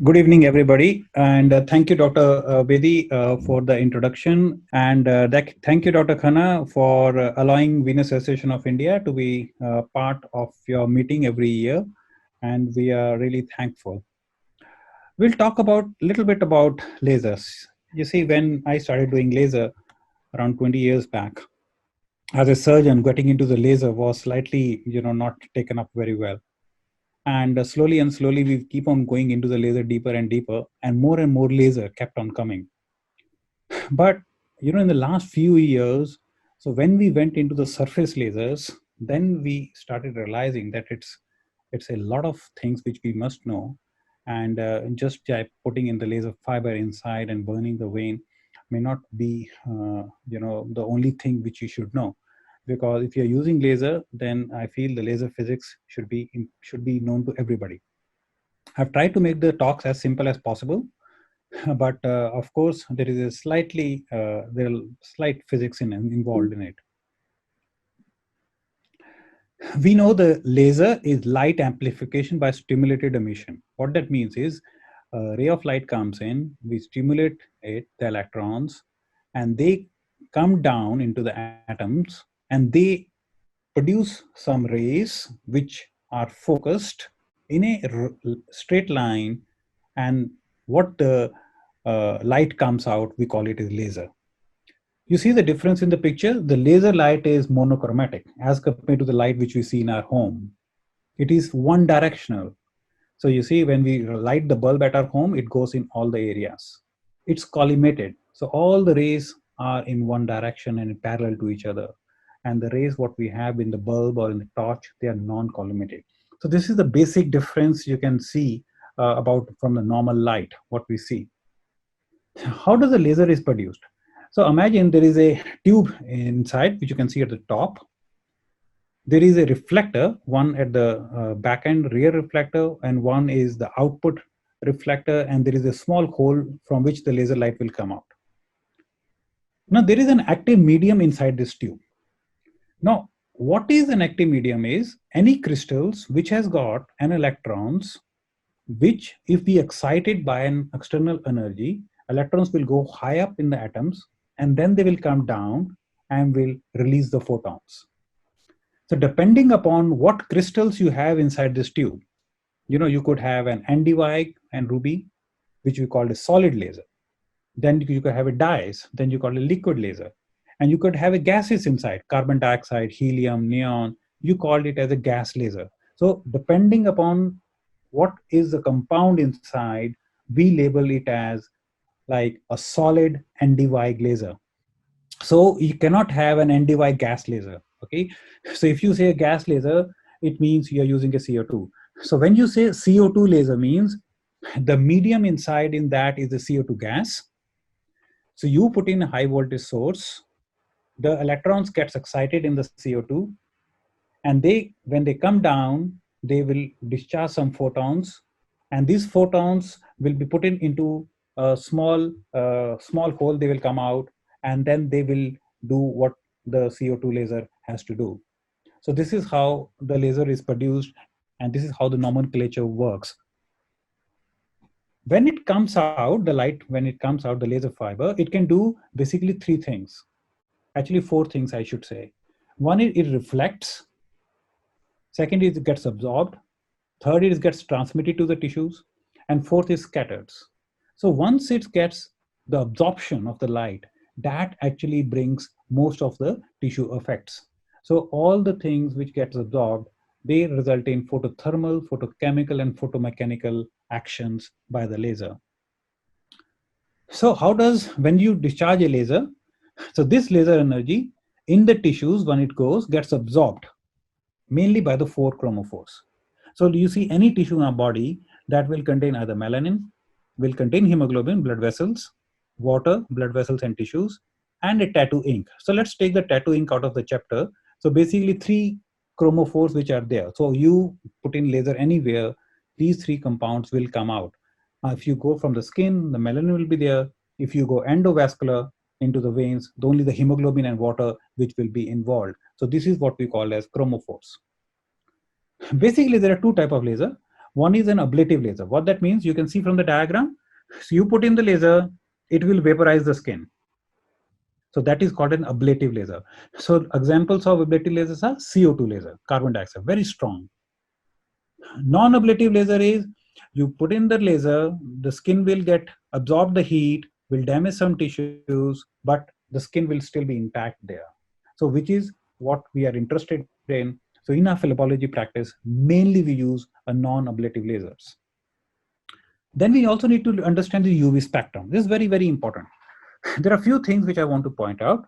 Good evening, everybody, and thank you, Dr. Bedi, for the introduction, and thank you, Dr. Khanna, for allowing Venus Association of India to be part of your meeting every year, and we are really thankful. We'll talk about a little bit about lasers. You see, when I started doing laser around 20 years back, as a surgeon, getting into the laser was slightly, not taken up very well, and slowly and slowly we keep on going into the laser deeper and deeper, and more laser kept on coming. But in the last few years, so when we went into the surface lasers, then we started realizing that it's a lot of things which we must know, and just by putting in the laser fiber inside and burning the vein may not be the only thing which you should know, because if you're using laser, then I feel the laser physics should be known to everybody. I've tried to make the talks as simple as possible, but of course there is a there are slight physics involved in it. We know the laser is light amplification by stimulated emission. What that means is a ray of light comes in, we stimulate it, the electrons, and they come down into the atoms, and they produce some rays which are focused in a straight line, and what the light comes out, we call it as laser. You see the difference in the picture? The laser light is monochromatic as compared to the light which we see in our home. It is one directional. So you see, when we light the bulb at our home, it goes in all the areas. It's collimated. So all the rays are in one direction and parallel to each other. And the rays what we have in the bulb or in the torch, they are non-collimated. So this is the basic difference you can see about from the normal light, what we see. How does a laser is produced? So imagine there is a tube inside, which you can see at the top. There is a reflector, one at the back end rear reflector, and one is the output reflector, and there is a small hole from which the laser light will come out. Now there is an active medium inside this tube. Now what is an active medium is any crystals which has got an electrons, which if we excited by an external energy, electrons will go high up in the atoms, and then they will come down and will release the photons. So depending upon what crystals you have inside this tube, you could have an NdY and ruby, which we call a solid laser. Then you could have a dyes, then you call a liquid laser. And you could have a gases inside, carbon dioxide, helium, neon, you called it as a gas laser. So depending upon what is the compound inside, we label it as like a solid NdY laser. So you cannot have an NdY gas laser. Okay, so if you say a gas laser, it means you're using a CO2. So when you say CO2 laser, means the medium inside in that is the CO2 gas. So you put in a high voltage source, the electrons gets excited in the CO2, and when they come down, they will discharge some photons, and these photons will be put into a small hole. They will come out, and then they will do what the CO2 laser has to do. So this is how the laser is produced, and this is how the nomenclature works. When it comes out, the light, when it comes out, the laser fiber, it can do basically three things. Actually, four things I should say. One is it reflects. Second is it gets absorbed. Third is it gets transmitted to the tissues. And fourth is scatters. So once it gets the absorption of the light, that actually brings most of the tissue effects. So all the things which gets absorbed, they result in photothermal, photochemical, and photomechanical actions by the laser. So how does, when you discharge a laser, so this laser energy in the tissues, when it goes, gets absorbed mainly by the four chromophores. So do you see any tissue in our body that will contain either melanin, will contain hemoglobin, blood vessels, water, blood vessels and tissues, and a tattoo ink. So let's take the tattoo ink out of the chapter. So basically three chromophores which are there. So you put in laser anywhere, these three compounds will come out. If you go from the skin, the melanin will be there. If you go endovascular into the veins, only the hemoglobin and water which will be involved. So this is what we call as chromophores. Basically, there are two types of laser. One is an ablative laser. What that means, you can see from the diagram. So you put in the laser, it will vaporize the skin. So that is called an ablative laser. So examples of ablative lasers are CO2 laser, carbon dioxide, very strong. Non-ablative laser is you put in the laser, the skin will get absorb the heat, will damage some tissues, but the skin will still be intact there. So which is what we are interested in. So in our phlebology practice, mainly we use a non-ablative lasers. Then we also need to understand the UV spectrum. This is very, very important. There are a few things which I want to point out.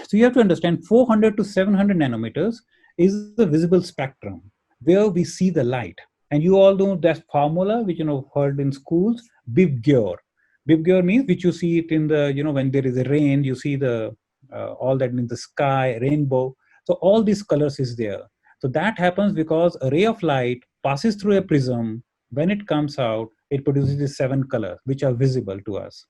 So you have to understand 400 to 700 nanometers is the visible spectrum where we see the light. And you all know that formula which heard in schools, Bibgyor. Bibgyor means which you see it in the when there is a rain, you see the all that in the sky, rainbow. So all these colors is there. So that happens because a ray of light passes through a prism. When it comes out, it produces these 7 colors which are visible to us.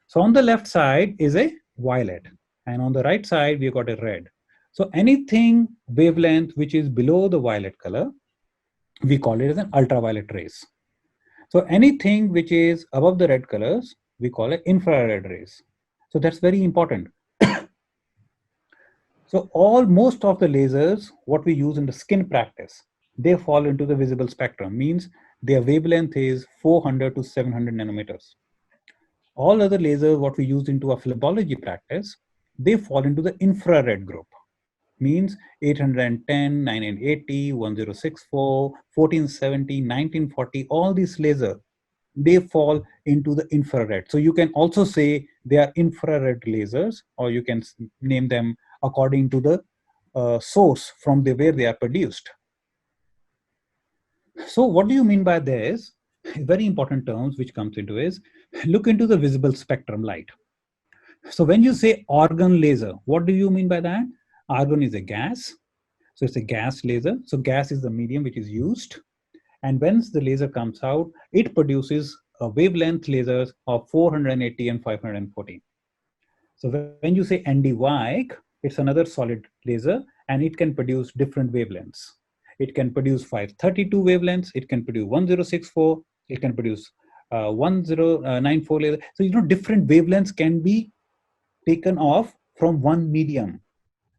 So on the left side is a violet, and on the right side we got a red. So anything wavelength which is below the violet color, we call it as an ultraviolet rays. So anything which is above the red colors, we call it infrared rays. So that's very important. So most of the lasers, what we use in the skin practice, they fall into the visible spectrum, means their wavelength is 400 to 700 nanometers. All other lasers, what we use into a phlebology practice, they fall into the infrared group. Means 810, 980, 1064, 1470, 1940, all these lasers, they fall into the infrared. So you can also say they are infrared lasers, or you can name them according to the source from where they are produced. So what do you mean by this? Very important terms which comes into is, look into the visible spectrum light. So when you say argon laser, what do you mean by that? Argon is a gas. So it's a gas laser. So gas is the medium which is used. And once the laser comes out, it produces a wavelength lasers of 480 and 540. So when you say ND-YIG, it's another solid laser, and it can produce different wavelengths. It can produce 532 wavelengths. It can produce 1064. It can produce 1094 laser. So different wavelengths can be taken off from one medium.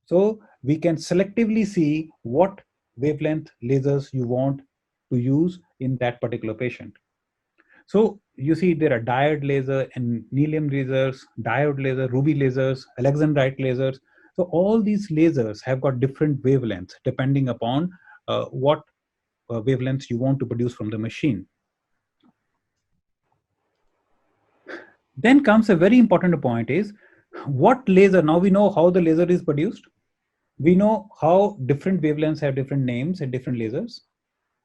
So we can selectively see what wavelength lasers you want to use in that particular patient. So you see there are diode laser and nelium lasers, diode laser, ruby lasers, alexandrite lasers. So all these lasers have got different wavelengths depending upon what wavelengths you want to produce from the machine. Then comes a very important point is, what laser, now we know how the laser is produced. We know how different wavelengths have different names and different lasers.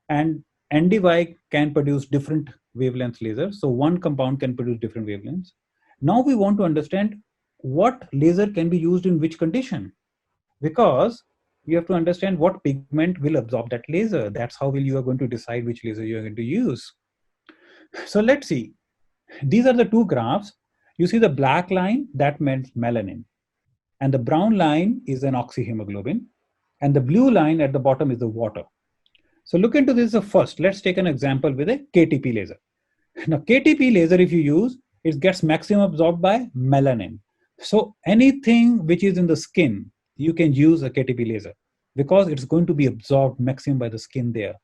And ND-YIG can produce different wavelength lasers. So one compound can produce different wavelengths. Now we want to understand what laser can be used in which condition, because you have to understand what pigment will absorb that laser. That's how you are going to decide which laser you are going to use. So let's see. These are the two graphs. You see the black line, that means melanin. And the brown line is an oxyhemoglobin. And the blue line at the bottom is the water. So look into this first. Let's take an example with a KTP laser. Now KTP laser, if you use, it gets maximum absorbed by melanin. So anything which is in the skin, you can use a KTP laser because it's going to be absorbed maximum by the skin there.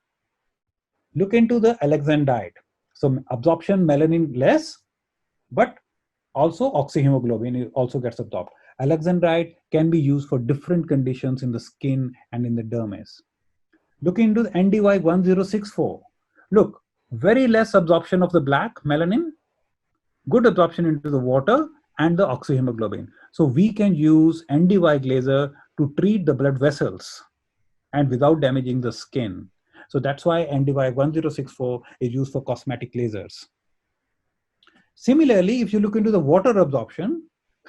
Look into the alexandrite. So absorption melanin less, but also oxyhemoglobin also gets absorbed. Alexandrite can be used for different conditions in the skin and in the dermis. Look into the ND-YIG 1064. Look, very less absorption of the black melanin, good absorption into the water and the oxyhemoglobin. So we can use ND-YIG laser to treat the blood vessels and without damaging the skin. So that's why ND-YIG 1064 is used for cosmetic lasers. Similarly, if you look into the water absorption,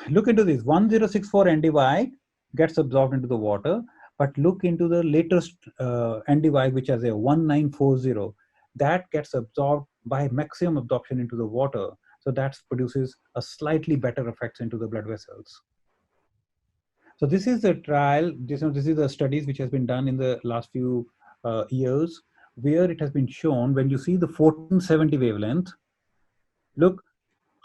look into this 1064 ND-YIG gets absorbed into the water, but look into the latest ND-YIG, which has a 1940, that gets absorbed by maximum absorption into the water. So that produces a slightly better effects into the blood vessels. So this is the trial, this is the studies which has been done in the last few years, where it has been shown when you see the 1470 wavelength, look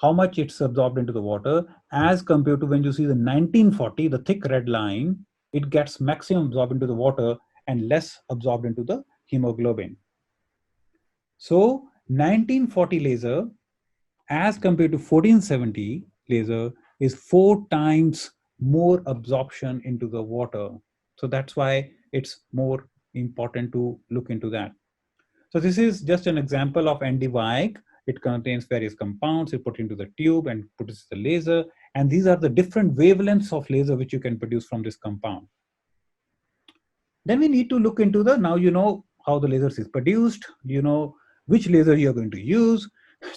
how much it's absorbed into the water as compared to when you see the 1940, the thick red line, it gets maximum absorbed into the water and less absorbed into the hemoglobin. So 1940 laser as compared to 1470 laser is 4 times more absorption into the water. So that's why it's more important to look into that. So this is just an example of ND-Weig. It contains various compounds. You put into the tube and produces the laser. And these are the different wavelengths of laser which you can produce from this compound. Then we need to look into the, now you know how the laser is produced, you know which laser you're going to use.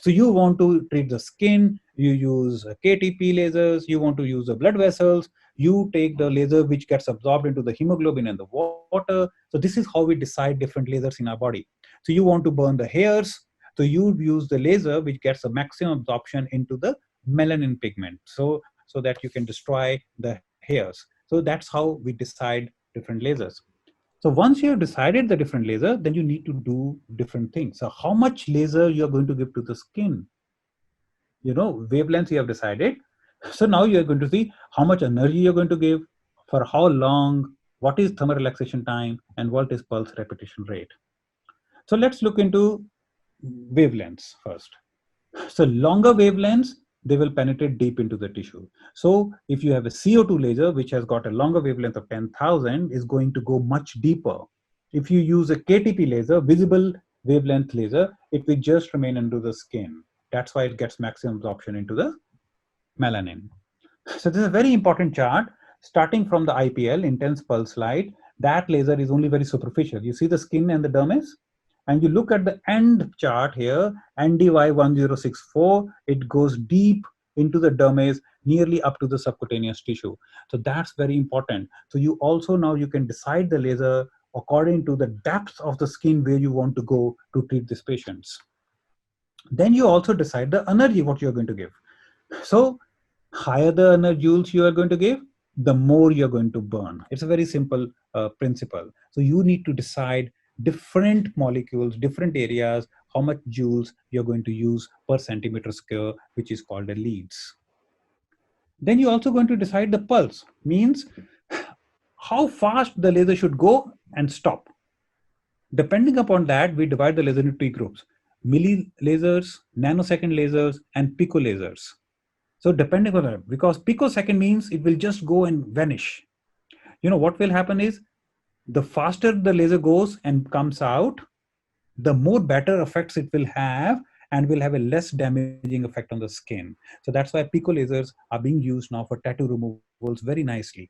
So you want to treat the skin, you use KTP lasers, you want to use the blood vessels, you take the laser which gets absorbed into the hemoglobin and the water. So this is how we decide different lasers in our body. So you want to burn the hairs, so you use the laser which gets a maximum absorption into the melanin pigment, so that you can destroy the hairs. So that's how we decide different lasers. So once you have decided the different laser, then you need to do different things. So how much laser you're going to give to the skin? You know, wavelengths you have decided. So now you're going to see how much energy you're going to give, for how long, what is thermal relaxation time, and what is pulse repetition rate. So let's look into wavelengths first. So longer wavelengths, they will penetrate deep into the tissue. So if you have a CO2 laser, which has got a longer wavelength of 10,000, is going to go much deeper. If you use a KTP laser, visible wavelength laser, it will just remain under the skin. That's why it gets maximum absorption into the melanin. So this is a very important chart. Starting from the IPL, intense pulse light, that laser is only very superficial. You see the skin and the dermis? And you look at the end chart here, NDY1064, it goes deep into the dermis, nearly up to the subcutaneous tissue. So that's very important. So you also now you can decide the laser according to the depth of the skin where you want to go to treat these patients. Then you also decide the energy what you're going to give. So higher the energy joules you are going to give, the more you're going to burn. It's a very simple principle. So you need to decide different molecules, different areas, how much joules you're going to use per centimeter square, which is called a leads. Then you're also going to decide the pulse, means how fast the laser should go and stop. Depending upon that, we divide the laser into three groups: milli lasers, nanosecond lasers, and pico lasers. So depending on that, because picosecond means it will just go and vanish. You know what will happen is, the faster the laser goes and comes out, the more better effects it will have, and will have a less damaging effect on the skin. So that's why pico lasers are being used now for tattoo removals very nicely.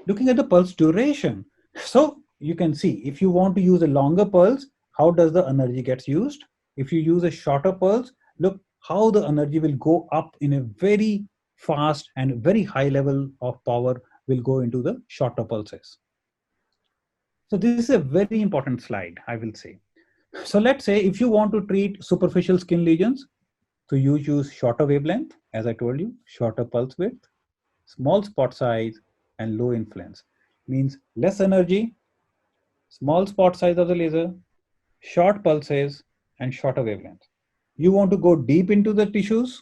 Looking at the pulse duration. So you can see, if you want to use a longer pulse, how does the energy gets used? If you use a shorter pulse, look how the energy will go up in a very fast and very high level of power will go into the shorter pulses. So this is a very important slide, I will say. So let's say if you want to treat superficial skin lesions, so you use shorter wavelength, as I told you, shorter pulse width, small spot size, and low influence. Means less energy, small spot size of the laser, short pulses, and shorter wavelength. You want to go deep into the tissues,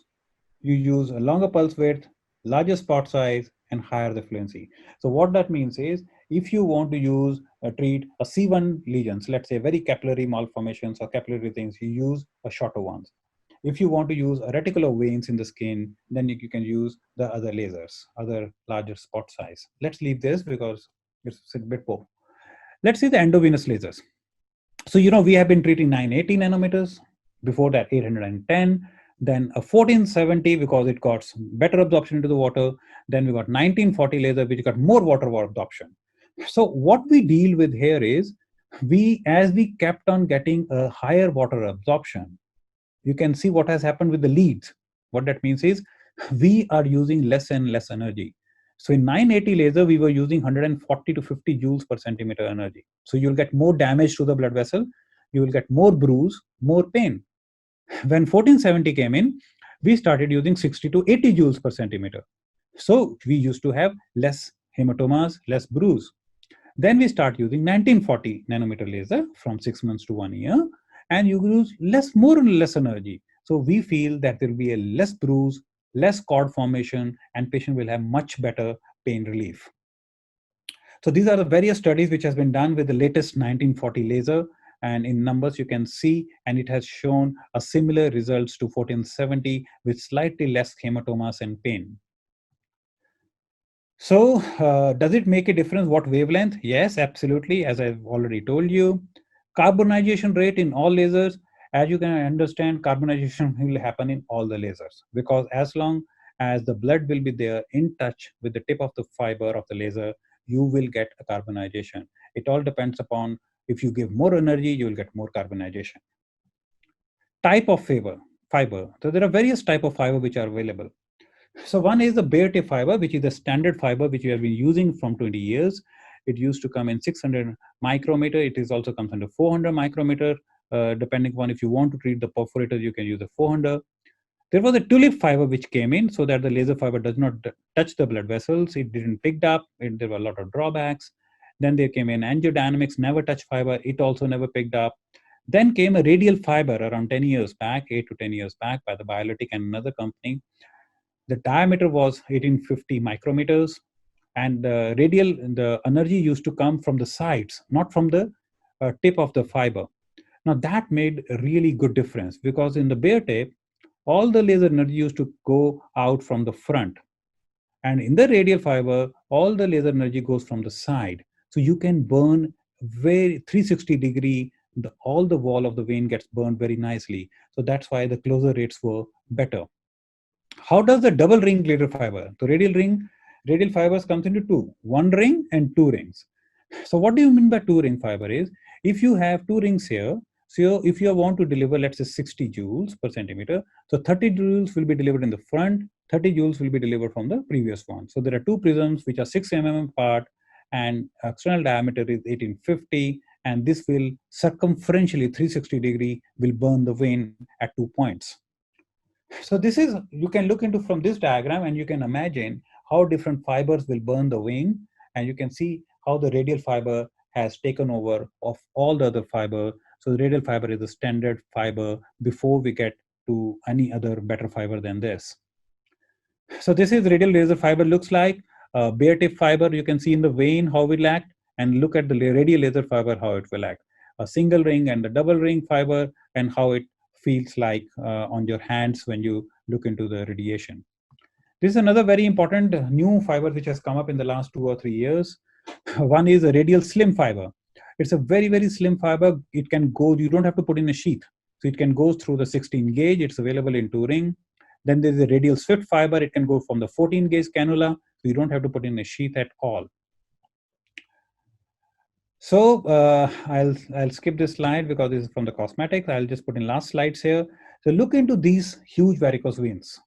you use a longer pulse width, larger spot size, and higher the frequency. So what that means is, if you want to use treat a C1 lesions, let's say very capillary malformations or capillary things, you use a shorter ones. If you want to use a reticular veins in the skin, then you can use the other lasers, other larger spot size. Let's leave this because it's a bit poor. Let's see the endovenous lasers. So, you know, we have been treating 980 nanometers, before that 810, then a 1470 because it got better absorption into the water. Then we got 1940 laser, which got more water absorption. So what we deal with here is, as we kept on getting a higher water absorption, you can see what has happened with the leads. What that means is, we are using less and less energy. So in 980 laser, we were using 140 to 50 joules per centimeter energy. So you'll get more damage to the blood vessel, you will get more bruise, more pain. When 1470 came in, we started using 60 to 80 joules per centimeter. So we used to have less hematomas, less bruise. Then we start using 1940 nanometer laser from 6 months to 1 year, and you use more and less energy. So we feel that there will be a less bruise, less cord formation, and patient will have much better pain relief. So these are the various studies which has been done with the latest 1940 laser, and in numbers you can see, and it has shown a similar results to 1470 with slightly less hematomas and pain. So does it make a difference what wavelength? Yes, absolutely. As I've already told you, carbonization rate in all lasers, as you can understand, carbonization will happen in all the lasers, because as long as the blood will be there in touch with the tip of the fiber of the laser, you will get a carbonization. It all depends upon, if you give more energy, you will get more carbonization. Type of fiber. So there are various type of fiber which are available. So one is the bare tip fiber, which is the standard fiber which we have been using from 20 years. It used to come in 600 micrometer. It is also comes under 400 micrometer. Depending upon if you want to treat the perforator, you can use the 400. There was a tulip fiber which came in so that the laser fiber does not touch the blood vessels. It didn't pick up. There were a lot of drawbacks. Then there came in angiodynamics, never touch fiber. It also never picked up. Then came a radial fiber around 10 years back, 8 to 10 years back, by the Biolytic and another company. The diameter was 1850 micrometers, and the energy used to come from the sides, not from the tip of the fiber. Now that made a really good difference, because in the bare tip, all the laser energy used to go out from the front, and in the radial fiber, all the laser energy goes from the side. So you can burn very 360-degree. All the wall of the vein gets burned very nicely. So that's why the closure rates were better. How does the double ring laser fiber? The radial fibers comes into two, one ring and two rings. So what do you mean by two ring fiber is, if you have two rings here, so if you want to deliver, let's say 60 joules per centimeter, so 30 joules will be delivered in the front, 30 joules will be delivered from the previous one. So there are two prisms which are 6 mm apart, and external diameter is 1850, and this will circumferentially 360-degree will burn the vein at 2 points. So this is, you can look into from this diagram, and you can imagine how different fibers will burn the vein, and you can see how the radial fiber has taken over of all the other fiber. So the radial fiber is the standard fiber before we get to any other better fiber than this. So this is radial laser fiber looks like. Bare tip fiber, you can see in the vein how it will act, and look at the radial laser fiber how it will act. A single ring and the double ring fiber, and how it feels like on your hands when you look into the radiation. This is another very important new fiber which has come up in the last 2 or 3 years. One is a radial slim fiber. It's a very, very slim fiber. It can go, you don't have to put in a sheath. So it can go through the 16 gauge. It's available in 2 ring. Then there's a radial swift fiber. It can go from the 14 gauge cannula. So you don't have to put in a sheath at all. So I'll skip this slide because this is from the cosmetics. I'll just put in last slides here. So look into these huge varicose veins.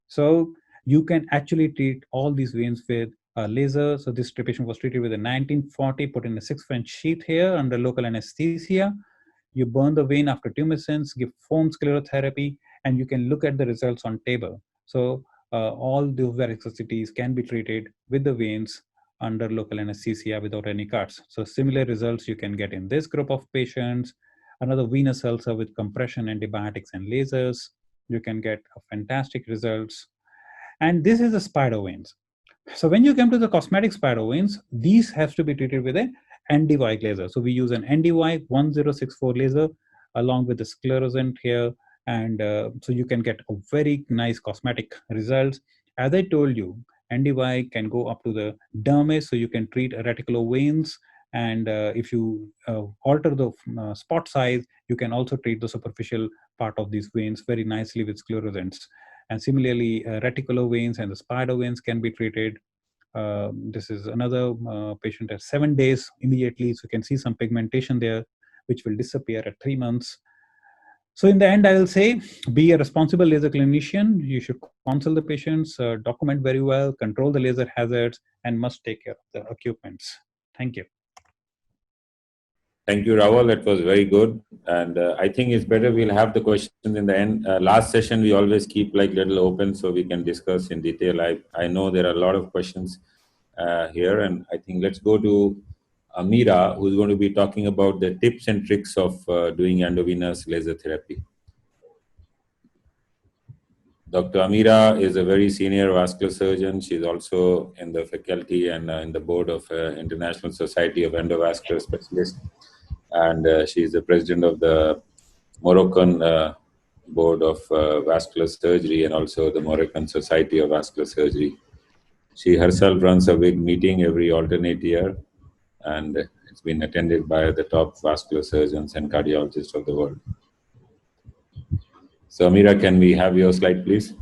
So you can actually treat all these veins with a laser. So this patient was treated with a 1940, put in a 6-French sheath here under local anesthesia. You burn the vein after tumescence, give foam sclerotherapy, and you can look at the results on table. So all the varicosities can be treated with the veins under local anesthesia without any cuts. So similar results you can get in this group of patients. Another venous ulcer with compression, antibiotics, and lasers. You can get fantastic results. And this is the spider veins. So when you come to the cosmetic spider veins, these have to be treated with an NDY laser. So we use an NDY 1064 laser along with the sclerosant here. And so you can get a very nice cosmetic results. As I told you, NDY can go up to the dermis, so you can treat reticuloveins. And if you alter the spot size, you can also treat the superficial part of these veins very nicely with sclerosants. And similarly, reticuloveins and the spider veins can be treated. This is another patient at 7 days immediately. So you can see some pigmentation there, which will disappear at 3 months. So in the end, I will say, be a responsible laser clinician. You should consult the patients, document very well, control the laser hazards, and must take care of the equipments. Thank you. Thank you, Rahul. That was very good. And I think it's better we'll have the questions in the end. Last session, we always keep like little open so we can discuss in detail. I know there are a lot of questions here, and I think let's go to Amira, who's going to be talking about the tips and tricks of doing endovenous laser therapy. Dr. Amira is a very senior vascular surgeon. She's also in the faculty and in the board of International Society of Endovascular Specialists. And she's the president of the Moroccan Board of Vascular Surgery and also the Moroccan Society of Vascular Surgery. She herself runs a big meeting every alternate year, and it's been attended by the top vascular surgeons and cardiologists of the world. So Amira, can we have your slide, please?